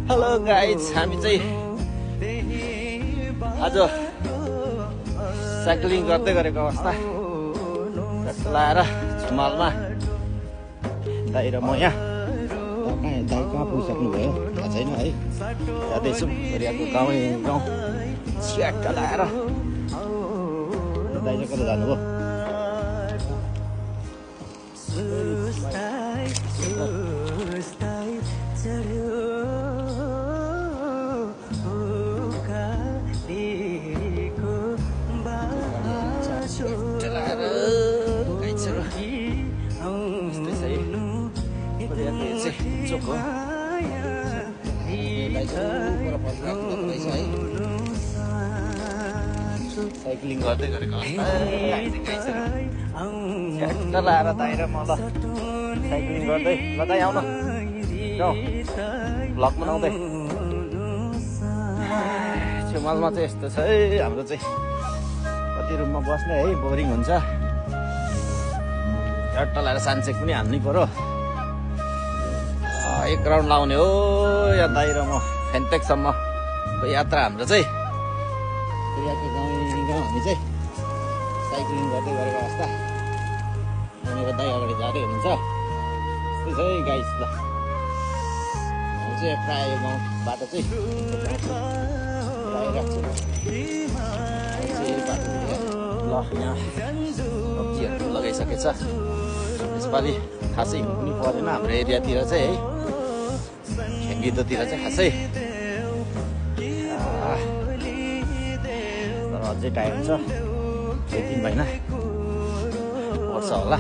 Hello guys, हामी चाहिँ आज साइक्लिङ गर्दै गरेको अवस्था लाएर झुमालमा दाइ र म यहाँ कहाँ पुगिसक्नु भयो थाहा छैन है। जाँदैछौँ परिवारको गाउँ च्याट्टा लाएर। दाइ चाहिँ कता जानुभयो? साइक्लिङ गर्दै गरेको अवस्था लाएर दाइ र म ल साइक्लिङ गर्दै ल दाइ आउन जाउँ भ्लग बनाउँदै। छेउमालमा चाहिँ यस्तो छ है हाम्रो चाहिँ कति रुममा बस्ने है बोरिङ हुन्छ। झट्ट लाएर सानचेक पनि हान्नै पर्यो। एक राउन्ड लाउने हो या दाइ र म फेन्टेकसम्मको यात्रा हाम्रो चाहिँ। यहाँको गाउँ हामी चाहिँ साइक्लिङ गर्दै गरेको अवस्था। यहाँनिर दाइ अगाडि जाँदै हुनुहुन्छ। त्यस्तै छ है गाइस। ल हामी चाहिँ प्रायः यो गाउँ बाटो चाहिँ ल यहाँ सब्जीहरू लगाइसकेछ। यसपालि खासै हिँड्नु पनि परेन हाम्रो एरियातिर चाहिँ है। खेङ्गितोतिर चाहिँ खासै तर अझै टाइम छ 2-3 महिना पर्छ होला।